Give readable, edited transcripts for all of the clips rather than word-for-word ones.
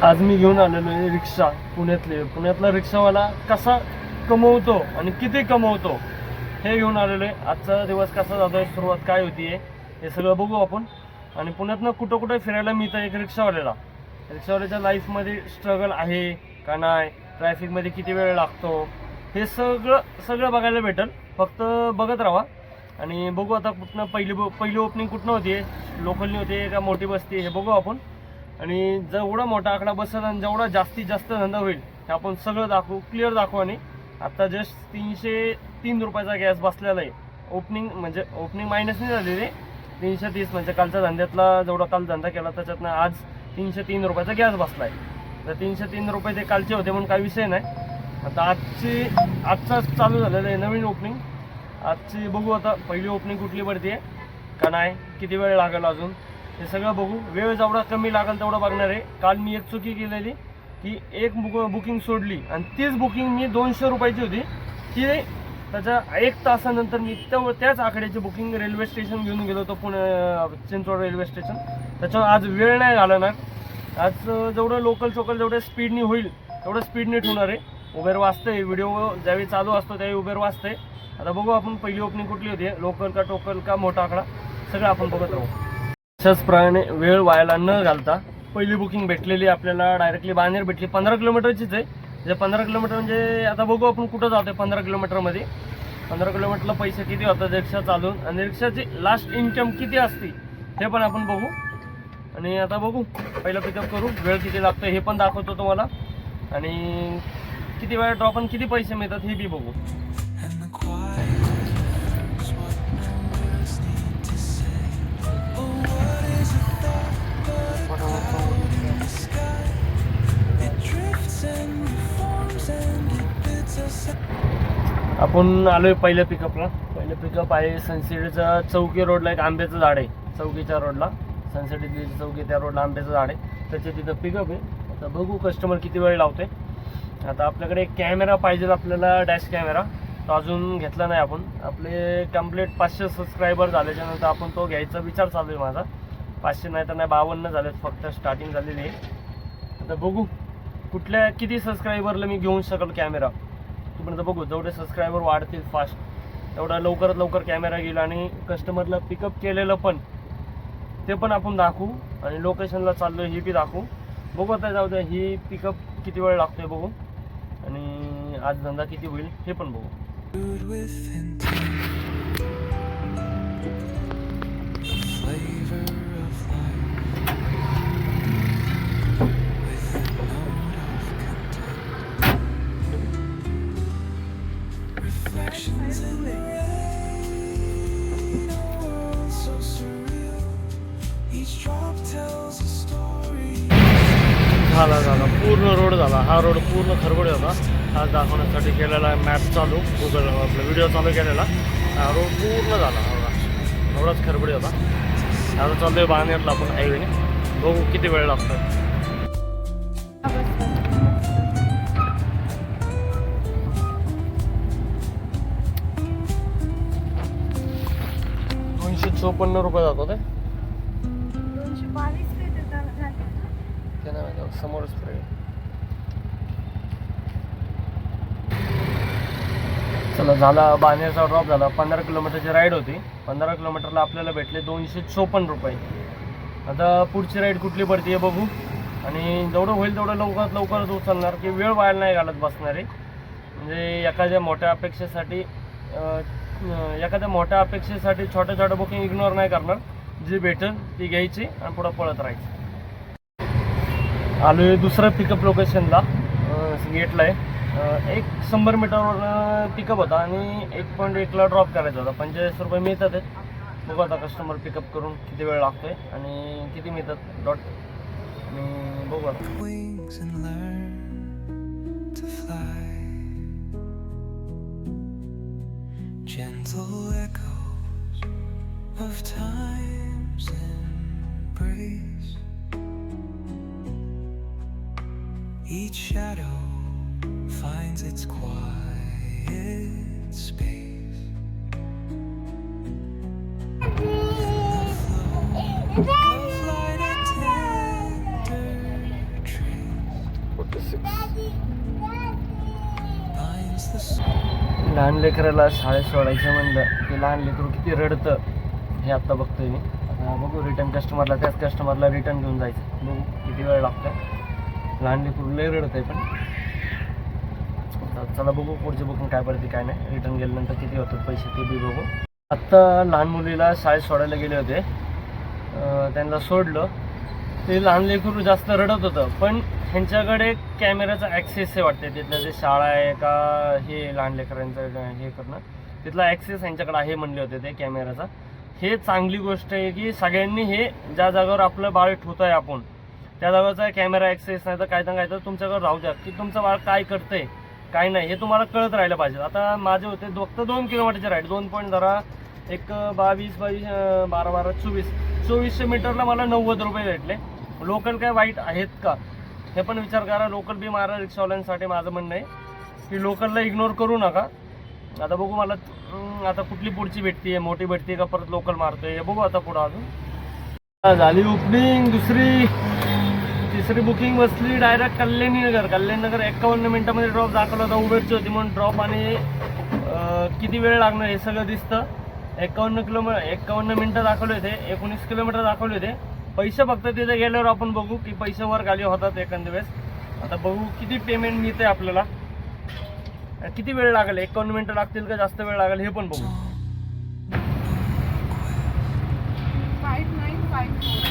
आज मी घेऊन आलेलो आहे रिक्षा पुण्यातला रिक्षावाला कसा कमवतो आणि किती कमवतो हे घेऊन आलेलो आहे. आजचा दिवस कसा जातो आहे, सुरुवात काय होती आहे हे सगळं बघू आपण. आणि पुण्यातनं कुठं कुठं फिरायला मिळतं एक रिक्षावाल्याच्या लाईफमध्ये स्ट्रगल आहे का नाही, ट्रॅफिकमध्ये किती वेळ लागतो, हे सगळं बघायला भेटेल. फक्त बघत राहा आणि बघू आता कुठनं पहिली ओपनिंग कुठनं होती, लोकलनी होती का मोठी बसती हे बघू आपण. आणि जेवढा मोठा आकडा बसेल आणि जेवढा जास्तीत जास्त धंदा होईल हे आपण सगळं क्लिअर दाखवू. आणि आता जस्ट 303 रुपयाचा गॅस बसलेला आहे. ओपनिंग मायनस नाही झालेली, 330 म्हणजे कालच्या धंद्यातला जेवढा काल धंदा केला त्याच्यातनं आज 303 रुपयाचा गॅस बसला आहे. तर 303 रुपये ते कालचे होते म्हणून काही विषय नाही. आता आजचा चालू झालेलं आहे नवीन ओपनिंग. आजची बघू आता पहिली ओपनिंग कुठली पडते आहे का नाही, किती वेळ लागेल अजून हे सगळं बघू. वेळ जेवढा कमी लागेल तेवढा बघणार आहे. काल मी एक चुकी केलेली की एक बुकिंग सोडली आणि तीच बुकिंग मी 200 रुपयाची होती ती त्याच्या 1 तासानंतर मी त्याच आकड्याची बुकिंग रेल्वे स्टेशन घेऊन गेलो होतो, चिंचवड रेल्वे स्टेशन. त्याच्यावर आज वेळ नाही घालणार. आज जेवढं लोकल जेवढ्या स्पीडनी होईल तेवढं स्पीडने ठेवणार आहे. उबेर वाजतंय, व्हिडिओ ज्यावेळी चालू असतो त्यावेळी उबेर वाजतंय. आता बघू आपण पहिली ओपनिंग कुठली होती, लोकल का टोकल का मोठा आकडा, सगळं आपण बघत राहू. अशाच प्रमाणे वेळ वायाला न घालता पहिली बुकिंग भेटलेली आपल्याला डायरेक्टली बाणेर भेटली. 15 किलोमीटरचीच आहे. म्हणजे 15 किलोमीटर म्हणजे आता बघू आपण कुठं जातोय. 15 किलोमीटरमध्ये 15 किलोमीटरला पैसे किती होतात रिक्षा चालून आणि रिक्षाची लास्ट इन्कम किती असते हे पण आपण बघू. आणि आता बघू पहिलं पिकअप करू, वेळ किती लागतो हे पण दाखवतो तुम्हाला आणि किती वेळ ड्रॉप आणि किती पैसे मिळतात हे बी बघू. आपण आलोय पहिल्या पिकअपला. पहिलं पिकअप आहे सनसेटचा चौकी रोडला एक आंब्याचं झाड आहे. चौकीच्या रोडला सनसेटची चौकी त्या रोडला आंब्याचं झाड आहे, त्याच्या तिथं पिकअप आहे. आता बघू कस्टमर किती वेळ लावते. आता आपल्याकडे एक कॅमेरा पाहिजे आपल्याला, डॅश कॅमेरा. तो अजून घेतला नाही आपण. आपले कंप्लीट 500 सबस्क्रायबर झाल्याच्यानंतर आपण तो घ्यायचा विचार चालू आहे माझा. 500 नाही तर नाही 52 झालेत फक्त, स्टार्टिंग झालेली आहे. आता बघू किती सबस्क्रायबरला मी घेऊन शकेल कॅमेरा. तोपर्यंत बघू जेवढे सबस्क्रायबर वाढतील फास्ट तेवढा लवकरात लवकर कॅमेरा घेईल. आणि कस्टमरला पिकअप केलेलं पण ते पण आपण दाखवू आणि लोकेशनला चाललो ही बी दाखवू. बघू आता जाऊ द्या ही पिकअप किती वेळ लागतोय बघू आणि आज धंदा किती होईल हे पण बघू. झाला पूर्ण रोड झाला. हा रोड पूर्ण खरबडे होता. हा दाखवण्यासाठी केलेला मॅप चालू, गुगल आपला व्हिडिओ चालू केलेला. हा रोड पूर्ण झाला एवढाच खरबडे होता. आता चालू आहे बाणेरला आपण हायवेने. बघू किती वेळ लागतो. ₹254 जातो ते. 222 ते नाही समोरच फ्रेड. चला झाला बाणेरचा ड्रॉप झाला. 15 किलोमीटरची राईड होती. 15 किलोमीटरला आपल्याला भेटले ₹254. आता पुढची राईड कुठली पडते बघू आणि जेवढं होईल तेवढं लवकरच उचलणार की वेळ वाया नाही घालत बसणार आहे. म्हणजे एखाद्या मोठ्या अपेक्षेसाठी छोट्या बुकिंग इग्नोर नाही करणार. जी भेटेल ती घ्यायची आणि पुढं पळत राहायचं. आलो आहे दुसऱ्या पिकअप लोकेशनला, गेटला आहे. 100 मीटरवर पिकअप होता आणि 1.1ला ड्रॉप करायचा होता. 45 रुपये मिळतात. बघू आता कस्टमर पिकअप करून किती वेळ लागतोय आणि किती मिळतात डॉट आणि बघू आता. Gentle echoes of time's embrace. Each shadow finds its quiet space. The flow of light, a tender trace. लहान लेकराला शाळेत सोडायचं म्हणलं की लहान लेकरू किती रडतं हे आत्ता बघतोय मी. आता बघू रिटर्न कस्टमरला, त्याच कस्टमरला रिटर्न घेऊन जायचं. बघू किती वेळ लागतो. लहान लेकरू लय रडत आहे. पण चला बघू पुढची बुकिंग काय पडते काय नाही. रिटर्न गेल्यानंतर किती होतात पैसे ते बी बघू. आत्ता लहान मुलीला शाळेत सोडायला गेले होते. त्यांना सोडलं. ते लहान लेकरू जास्त रडत होतं. पण ह्यांच्याकडे कॅमेराचा ॲक्सेस आहे वाटते. तिथलं जे शाळा आहे का हे लहान लेकरांचं हे करणं, तिथला ॲक्सेस ह्यांच्याकडे आहे म्हणले होते ते कॅमेराचा. हे चांगली गोष्ट आहे की सगळ्यांनी हे ज्या जागेवर आपलं बाळ ठेवतो आहे आपण त्या जागेचा कॅमेरा ॲक्सेस नाही तर काय तर तुमच्याकडे राहू द्या की तुमचं बाळ काय करतंय काय नाही हे तुम्हाला कळत राहिलं पाहिजे. आता माझे होते फक्त 2 किलोमीटरचे राईड, 2 पॉईंट धरा, एक 22 12 2400 मीटरला मला 90 रुपये भेटले. लोकल काय वाईट आहेत का हे पण विचार करा. लोकल बी मारा रिक्षावाल्यांसाठी माझं म्हणणं आहे की लोकलला इग्नोर करू नका. आता बघू मला आता कुठली पुढची भेटते, मोठी भेटते का परत लोकल मारतोय बघू आता पुढं. अजून झाली ओपनिंग, तिसरी बुकिंग बसली डायरेक्ट कल्याणनगर. 51 मिनिटामध्ये ड्रॉप दाखवला होता. उबेरची होती म्हणून ड्रॉप आणि किती वेळ लागणार हे सगळं दिसतं. 51 मिनिटं दाखवले होते, 19 किलोमीटर दाखवले होते. पैसे फक्त तिथे गेल्यावर आपण बघू की पैसे वर खाली होतात एखाद्या वेळेस. आता बघू किती पेमेंट मिळते आपल्याला, किती वेळ लागेल, 51 मिनिटं लागतील का जास्त वेळ लागेल हे पण बघू. 5954.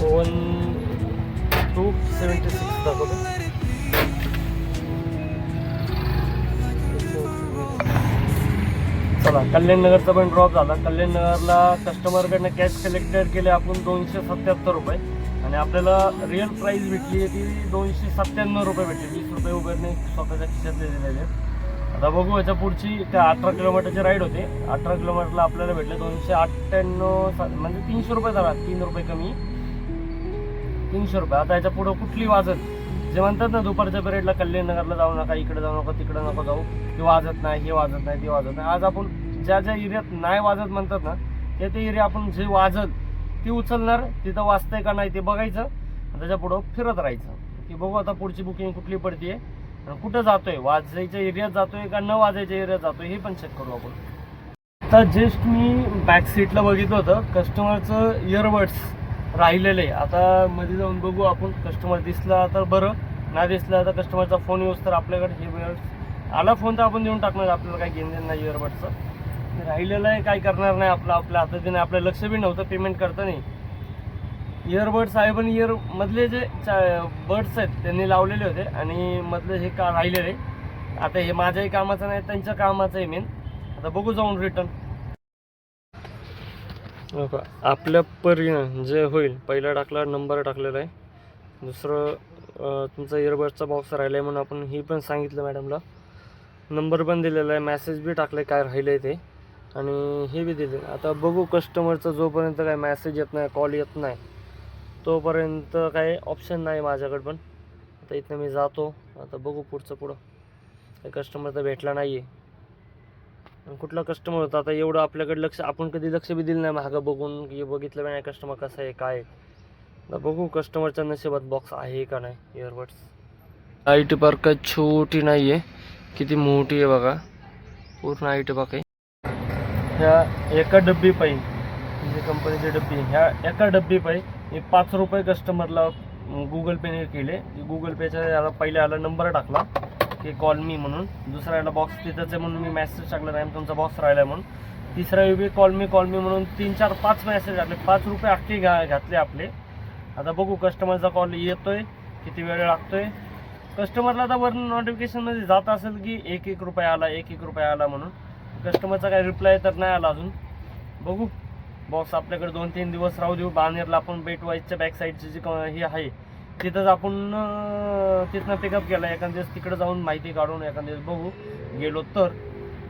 वन 276 दाखवतो. चला कल्याणनगरचा पण ड्रॉप झाला. कल्याणनगरला कस्टमरकडनं कॅश कलेक्टेड केले आपण 277 रुपये आणि आपल्याला रिअल प्राईस भेटली आहे ती 297 रुपये भेटली. 20 रुपये उबेरने स्वतःच्या खिशातले दिलेले. आता बघू याच्या पुढची त्या 18 किलोमीटरची राईड होते. 18 किलोमीटरला आपल्याला भेटले 298 म्हणजे 300 रुपये झाला, 3 रुपये कमी, 300 रुपये. आता याच्या पुढं कुठली वाजत जे म्हणतात ना दुपारच्या पिरियडला कल्याणनगरला जाऊ नका, इकडे जाऊ नका, तिकडे नको जाऊ, ते वाजत नाही, हे वाजत नाही, ते वाजत नाही. आज आपण ज्या एरियात नाही वाजत म्हणतात ना ते एरिया आपण जे वाजत ती उचलणार, तिथं वाजतंय का नाही ते बघायचं आणि त्याच्या पुढं फिरत राहायचं की बघू आता पुढची बुकिंग कुठली पडते आणि कुठं जातोय, वाजायच्या एरियात जातोय का न वाजायच्या एरियात जातोय हे पण चेक करू आपण. आता जस्ट मी बॅक सीटला बघितलं होतं कस्टमरचं इयरबड्स राहिलेलं आहे. आता मध्ये जाऊन बघू आपण. कस्टमर दिसला तर बरं, नाही दिसला तर कस्टमरचा फोन येऊस तर आपल्याकडे हे इयरबड्स आला फोन तर आपण देऊन टाकणार, आपल्याला काही घेणं नाही इयरबड्सचं. राहिलेलं आहे काय करणार नाही, आपल्या हातात आपलं लक्ष बी नव्हतं पेमेंट करता नाही. इयरबड्स आहे पण मधले जे बर्ड्स आहेत त्यांनी लावलेले होते आणि मधले हे का राहिलेले. आता हे माझ्याही कामाचं नाही त्यांच्या कामाचं आहे मेन. आता बघू जाऊन रिटर्न आपल्या परीनं जे होईल. पहिला टाकला नंबर टाकलेला आहे, दुसरं तुमचा इयरबड्सचा बॉक्स राहिला आहे म्हणून आपण ही पण सांगितलं मॅडमला, नंबर पण दिलेला आहे, मेसेज बी टाकलं आहे काय राहिलं आहे ते आणि हे बी दिले. आता बघू कस्टमरचं जोपर्यंत काय मेसेज येत नाही, कॉल येत नाही तोपर्यंत काय ऑप्शन नाही माझ्याकडे पण. आता इथनं मी जातो. आता बघू पुढचं पुढं. काही कस्टमर तर भेटला नाही आहे. कुठला कस्टमर होता आता एवढं आपल्याकडे लक्ष आपण कधी लक्ष बी दिलं नाही मागं बघून की बघितलं नाही कस्टमर कसं आहे काय. आता बघू कस्टमरच्या नशिबात बॉक्स आहे का नाही इयरबड्स. आय टी पार्क काय छोटी नाही आहे, किती मोठी आहे बघा. पूर्ण आय टी पार्क आहे. ह्या एका डब्बी पाहिजे जी कंपनीची डब्बी, ह्या एका डब्बी पाहिजे 5 रुपये कस्टमरला गुगल पेने केले. गुगल पेच्या याला पहिले आला नंबर टाकला की कॉल मी म्हणून, दुसरा याला बॉक्स तिथंच आहे म्हणून मी मेसेज टाकला नाही तुमचा बॉक्स राहिला आहे म्हणून, तिसरा बी कॉल मी म्हणून 3 4 5 मेसेज टाकले. 5 रुपये अख्खे घातले आपले. आता बघू कस्टमरचा कॉल येतोय किती वेळ लागतोय. कस्टमरला आता वर नोटिफिकेशनमध्ये जात असेल की 1 रुपये आला, 1 रुपये आला म्हणून. कस्टमरचा काही रिप्लाय तर नाही आला अजून. बघू बॉक्स आपल्याकडे 2-3 दिवस राहू देऊ. बाणेरला आपण बेटवाईजच्या बॅक साईडची जी हे आहे तिथंच आपण तिथनं पिकअप केला. एखाद्या दिवस तिकडे जाऊन माहिती काढून एखाद्या दिवस बघू गेलो तर,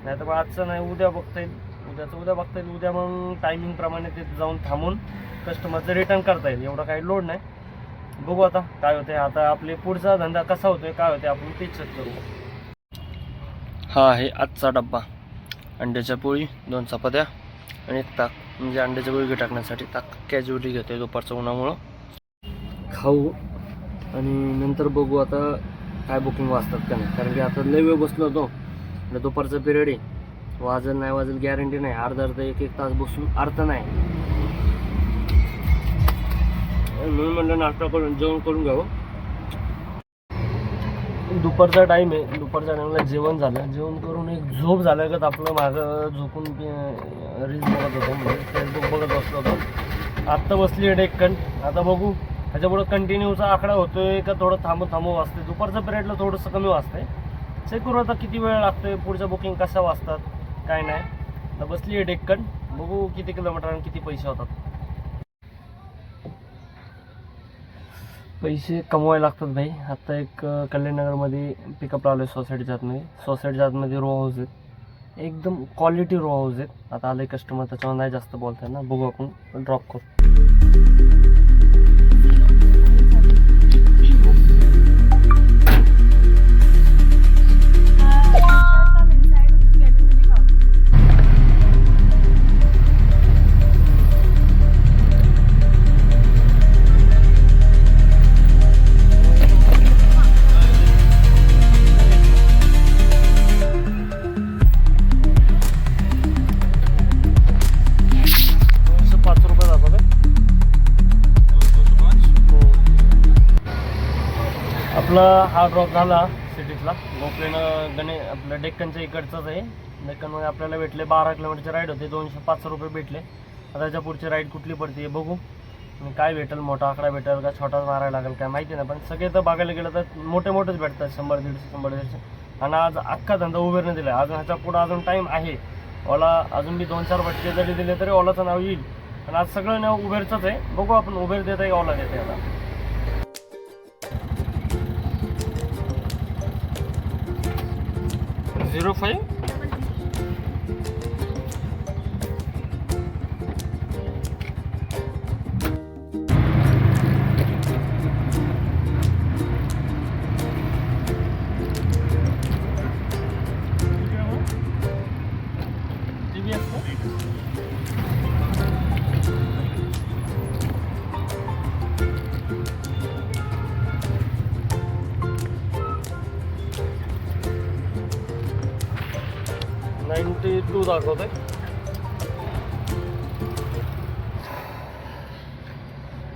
नाही तर आजचं नाही उद्या बघता येईल, उद्या बघता येईल. उद्या मग टायमिंगप्रमाणे तिथे जाऊन थांबून कस्टमरचं रिटर्न करता येईल, एवढा काही लोड नाही. बघू आता काय होते. आता आपले पुढचा धंदा कसा होतोय काय होते आपण तेच चेक करू. हा आहे आजचा डब्बा. अंड्याच्या पोळी, 2 चपात्या आणि 1 ताक, म्हणजे अंड्याच्या पोळी टाकण्यासाठी ताक कॅज्युअली घेतोय दुपारचं उन्हामुळं. खाऊ आणि नंतर बघू आता काय बुकिंग वाजतात का नाही, कारण की आता लय वेळ बसलो होतो. दुपारचा पिरियड आहे, वाजल नाही वाजल गॅरंटी नाही. अर्धा 1-1 तास बसून अर्थ नाही. म्हणून म्हणलं नाश्ता करून जेवण करून घ्यावं. दुपारचा टाईम आहे, दुपारच्या टाईमला जेवण झालं, जेवण करून एक झोप झालं का आपलं मागं झोपून रील्स बघत होतो, म्हणजे फेसबुक बघत बसलो होतो. आत्ता बसली आहे डेक्कन. आता बघू ह्याच्यापुढं कंटिन्यूचा आकडा होतोय का थोडं थांबू वाजते. दुपारच्या पिरियडला थोडंसं कमी वाजतंय. चेक करू आता किती वेळ लागतोय, पुढच्या बुकिंग कशा वाजतात काय नाही. आता बसली आहे डेक्कन, बघू किती किलोमीटर आणि किती पैसे होतात. पैसे कमवायला लागतात भाई. आत्ता एक कल्याणनगरमध्ये पिकअप लावलं आहे सोसायटीच्या आतमध्ये. सोसायटीच्या आतमध्ये रो हाऊस आहेत, एकदम क्वालिटी रो हाऊस आहेत. आता आले कस्टमर, त्याच्यावर नाही जास्त बोलताय ना, बघू आपण ड्रॉप करू. आपला हा ड्रॉप झाला सिटीतला. गोखलेनं आपल्या डेक्कनच्या इकडचंच आहे. डेक्कनमध्ये आपल्याला भेटले 12 किलोमीटरचे राईड होते, 205 रुपये भेटले. आता त्याच्या पुढची राईड कुठली पडते बघू आणि काय भेटेल, मोठा आकडा भेटेल का छोटा मारायला लागेल काय माहिती नाही. पण सगळे तर बघायला गेलं तर मोठेच भेटतात, 100-150 आणि आज अख्खा धंदा उबेरने दिला. अजून ह्याच्या पुढं अजून टाईम आहे. ओला अजून मी 2-4 भटके जरी दिले तरी ओलाचं नाव येईल. पण आज सगळं नाव उबेरचंच आहे. बघू आपण उबेर देत आहे का ओला देत आहे. आता 05 92 दाखवतोय.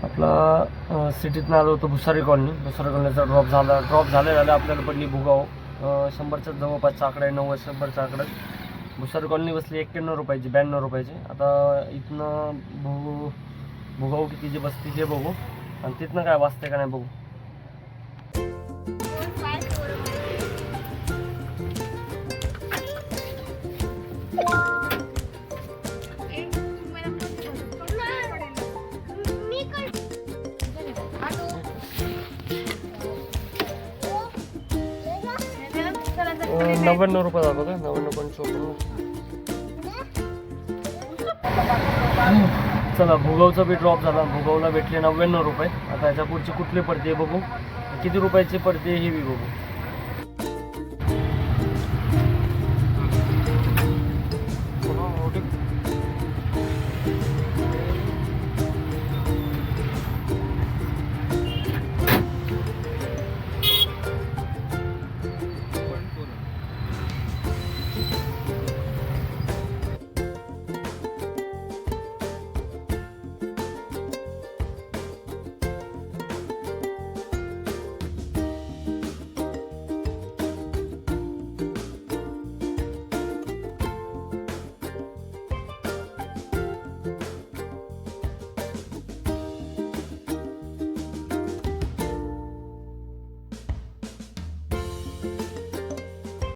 आपला सिटीतनं आलो होतो भुसारी कॉलनीचा ड्रॉप झाले आपल्याला पडली भुगाव. 100च्या जवळपासचा आकडा आहे, 90-100चा आकडा. भुसारी कॉलनी बसली 91 रुपयाची, 92 रुपयाची. आता इथनं भुगाव कितीची बसती ते बघू आणि तिथनं काय वाजते का नाही बघू. ₹90 90 रुपये दाखवतोय, 90.54. चला भुगावचा बी ड्रॉप झाला. भुगावला भेटले 99 रुपये. आता ह्याच्या पुढची कुठली पडते बघू, किती रुपयाची पडते हे बी बघू.